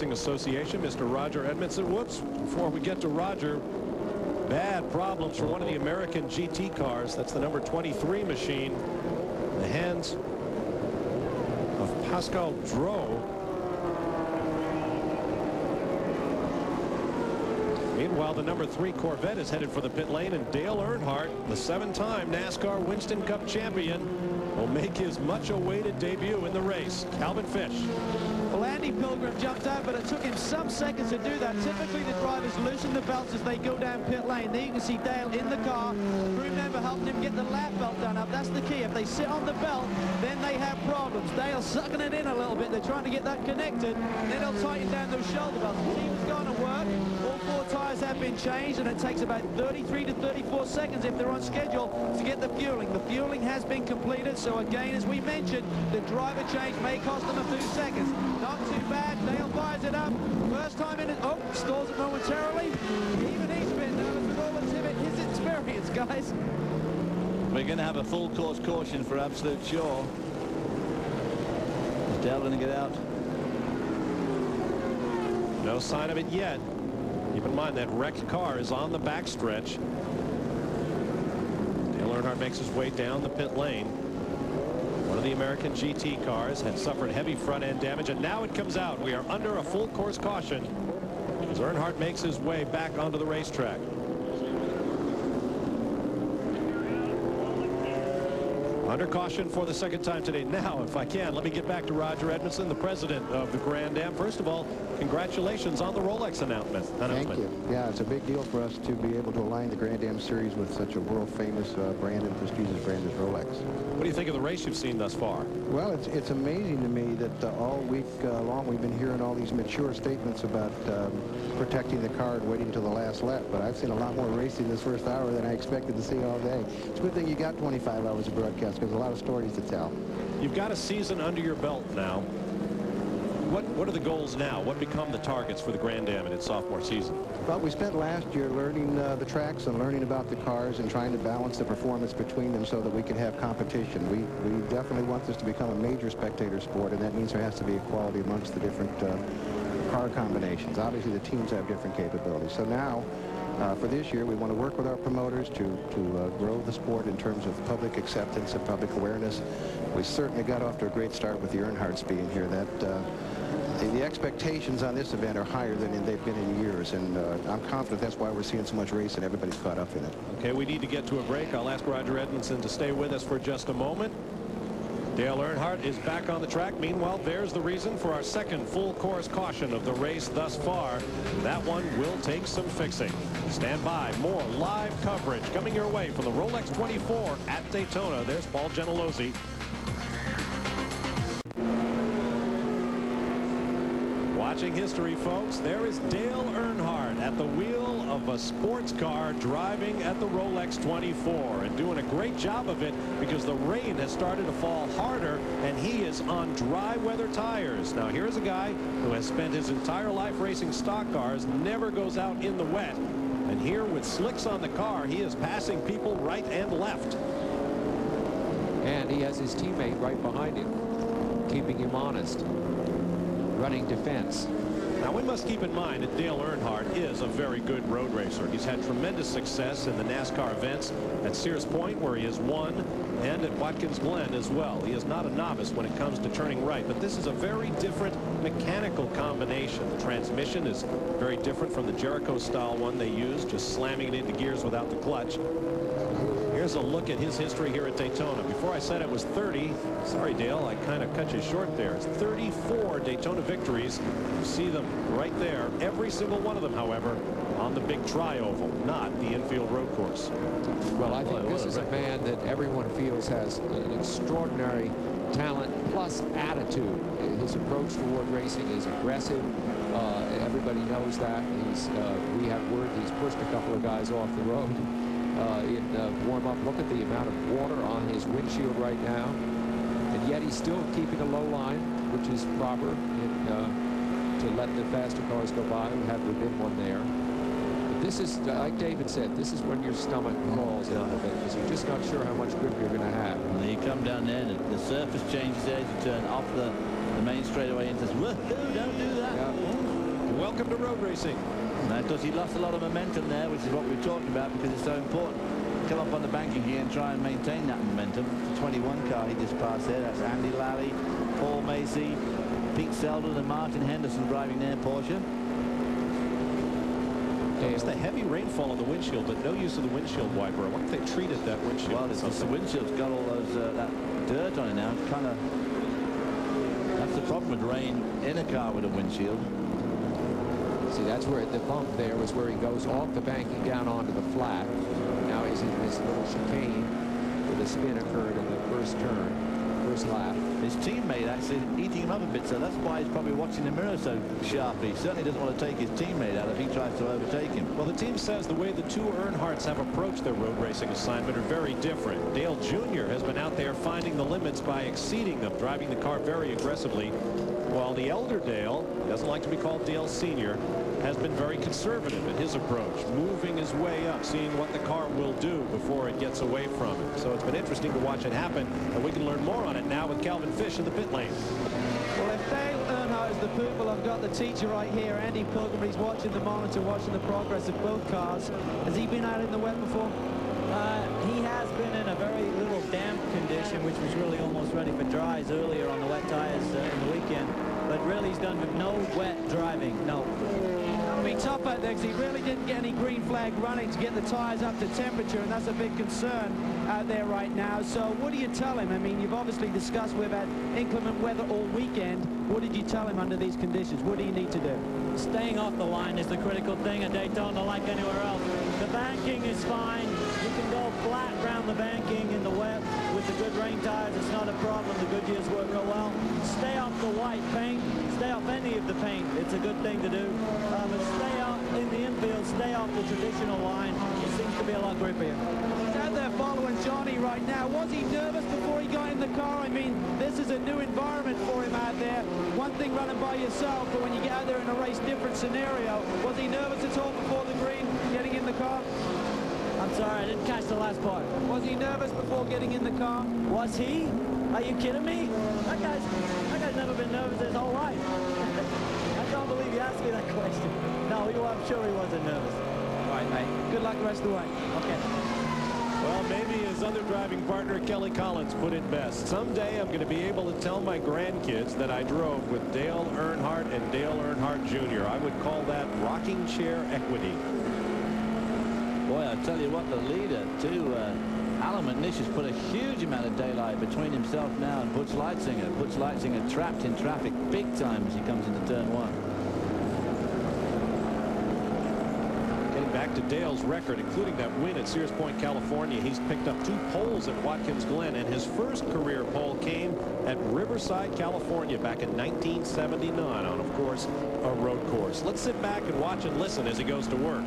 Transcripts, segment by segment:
Racing Association, Mr. Roger Edmondson. Whoops, before we get to Roger, bad problems for one of the American GT cars. That's the number 23 machine. The hands of Pascal Dro. Meanwhile, the number 3 Corvette is headed for the pit lane, and Dale Earnhardt, the 7-time NASCAR Winston Cup champion, will make his much-awaited debut in the race. Calvin Fish. Well, Andy Pilgrim jumped out, but it took him some seconds to do that. Typically, the drivers loosen the belts as they go down pit lane. There you can see Dale in the car. Crew member helping him get the lap belt done up. That's the key. If they sit on the belt, then they have problems. Dale's sucking it in a little bit. They're trying to get that connected. Then they'll tighten down those shoulder belts. The team is going to work. All 4 tires have been changed, and it takes about 33 to 34 seconds if they're on schedule to get the fueling. The fueling has been completed, so again, as we mentioned, the driver change may cost them a few seconds. Not too bad. Dale fires it up. First time in it. Oh, stalls it momentarily. Even he's been nervous with all the his experience, guys. We're going to have a full course caution for absolute sure. Is Dale going to get out? No sign of it yet. Keep in mind that wrecked car is on the backstretch. Dale Earnhardt makes his way down the pit lane. One of the American GT cars had suffered heavy front end damage, and now it comes out. We are under a full course caution as Earnhardt makes his way back onto the racetrack. Under caution for the second time today. Now, if I can, let me get back to Roger Edmondson, the president of the Grand Am. First of all, congratulations on the Rolex announcement. Thank you. Yeah, it's a big deal for us to be able to align the Grand Am series with such a world-famous brand and prestigious brand as Rolex. What do you think of the race you've seen thus far? Well, it's amazing to me that all week long we've been hearing all these mature statements about protecting the car and waiting until the last lap. But I've seen a lot more racing this first hour than I expected to see all day. It's a good thing you got 25 hours of broadcast, because a lot of stories to tell. You've got a season under your belt now. What are the goals now? What become the targets for the Grand Am in its sophomore season? Well, we spent last year learning the tracks and learning about the cars and trying to balance the performance between them so that we can have competition. We definitely want this to become a major spectator sport, and that means there has to be equality amongst the different car combinations. Obviously, the teams have different capabilities. So now, for this year, we want to work with our promoters to grow the sport in terms of public acceptance and public awareness. We certainly got off to a great start with the Earnhardts being here. The expectations on this event are higher than they've been in years, and I'm confident that's why we're seeing so much race and everybody's caught up in it. Okay, we need to get to a break. I'll ask Roger Edmondson to stay with us for just a moment. Dale Earnhardt is back on the track. Meanwhile, there's the reason for our second full course caution of the race thus far. That one will take some fixing. Stand by. More live coverage coming your way from the Rolex 24 at Daytona. There's Paul Gentilozzi. Watching history, folks, there is Dale Earnhardt at the wheel of a sports car driving at the Rolex 24 and doing a great job of it because the rain has started to fall harder and he is on dry weather tires. Now here's a guy who has spent his entire life racing stock cars, never goes out in the wet, and here with slicks on the car he is passing people right and left. And he has his teammate right behind him, keeping him honest. Running defense. Now we must keep in mind that Dale Earnhardt is a very good road racer. He's had tremendous success in the NASCAR events at Sears Point, where he has won, and at Watkins Glen as well. He is not a novice when it comes to turning right, but this is a very different mechanical combination. The transmission is very different from the Jericho style one they use, just slamming it into gears without the clutch. Here's a look at his history here at Daytona. Before I said it was 30, sorry Dale, I kind of cut you short there. It's 34 Daytona victories. You see them right there. Every single one of them, however, on the big tri-oval, not the infield road course. Well, I think this is a man that everyone feels has an extraordinary talent plus attitude. His approach toward racing is aggressive. Everybody knows that. We have word he's pushed a couple of guys off the road. In warm-up. Look at the amount of water on his windshield right now, and yet he's still keeping a low line, which is proper to let the faster cars go by. Had there been one there, but this is, like David said, this is when your stomach crawls a little bit because you're just not sure how much grip you're going to have. And you come down there, and the surface changes as you turn off the main straightaway and says, "Woohoo! Don't do that." Yeah. welcome to road racing. Now, because he lost a lot of momentum there, which is what we were talking about, because it's so important. Come up on the banking here and try and maintain that momentum. The 21 car he just passed there, that's Andy Lally, Paul Macy, Pete Selden and Martin Henderson driving their Porsche. It's the heavy rainfall on the windshield, but no use of the windshield wiper. I wonder if they treated that windshield. Well, it's the windshield's got all those that dirt on it now. It's kind of, that's the problem with rain in a car with a windshield. See, that's where the bump there was where he goes off the banking down onto the flat. Now he's in this little chicane where the spin occurred in the first turn, first lap. His teammate actually eating him up a bit, so that's why he's probably watching the mirror so sharply. He certainly doesn't want to take his teammate out if he tries to overtake him. Well, the team says the way the two Earnhardts have approached their road racing assignment are very different. Dale Jr. has been out there finding the limits by exceeding them, driving the car very aggressively, while the elder Dale, doesn't like to be called Dale Sr., has been very conservative in his approach, moving his way up, seeing what the car will do before it gets away from him. So it's been interesting to watch it happen, and we can learn more on it now with Calvin Fish in the pit lane. Well, if Dale Earnhardt is the pupil, I've got the teacher right here. Andy Pilgrim, he's watching the monitor, watching the progress of both cars. Has he been out in the wet before? He has been in a very little damp condition, which was really almost ready for dries earlier on the wet tires in the weekend. But really, he's done with no wet driving, no. It'll be tough out there because he really didn't get any green flag running to get the tires up to temperature, and that's a big concern out there right now. So what do you tell him? I mean, you've obviously discussed we've had inclement weather all weekend. What did you tell him under these conditions? What do you need to do? Staying off the line is the critical thing at Daytona, like anywhere else. The banking is fine. You can go flat around the banking in the wet with the good rain tires. It's not a problem. The Goodyears work real well. Stay off the white paint. Stay off any of the paint. It's a good thing to do. But stay off in the infield. Stay off the traditional line. It seems to be a lot grippier. He's out there following Johnny right now. Was he nervous before he got in the car? I mean, this is a new environment for him out there. One thing running by yourself, but when you get out there in a race, different scenario. Was he nervous at all before the green, getting in the car? I'm sorry, I didn't catch the last part. Was he nervous before getting in the car? Was he? Are you kidding me? That guy's never been nervous his whole life. I can't believe you asked me that question. No, I'm sure he wasn't nervous. All right, mate. Good luck the rest of the way. Okay. Well, maybe his other driving partner, Kelly Collins, put it best. Someday I'm going to be able to tell my grandkids that I drove with Dale Earnhardt and Dale Earnhardt Jr. I would call that rocking chair equity. Boy, I tell you what, the leader, too, Alan McNish has put a huge amount of daylight between himself now and Butch Leitzinger. Butch Leitzinger trapped in traffic big time as he comes into turn one. Getting back to Dale's record, including that win at Sears Point, California, he's picked up 2 poles at Watkins Glen, and his first career pole came at Riverside, California back in 1979 on, of course, a road course. Let's sit back and watch and listen as he goes to work.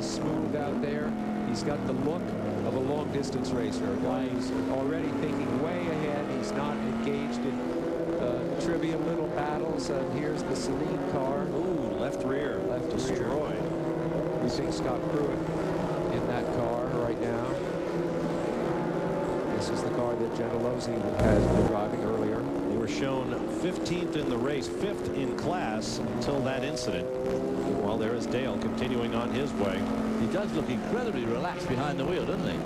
Smooth out there. He's got the look of a long-distance racer. He's already thinking way ahead. He's not engaged in trivial little battles. Here's the Celine car. Ooh, left rear. Left destroyed. We see Scott Pruitt in that car right now. This is the car that Gentilozzi has been driving earlier. They were shown 15th in the race, 5th in class until that incident. Well, there is Dale continuing on his way. He does look incredibly relaxed behind the wheel, doesn't he?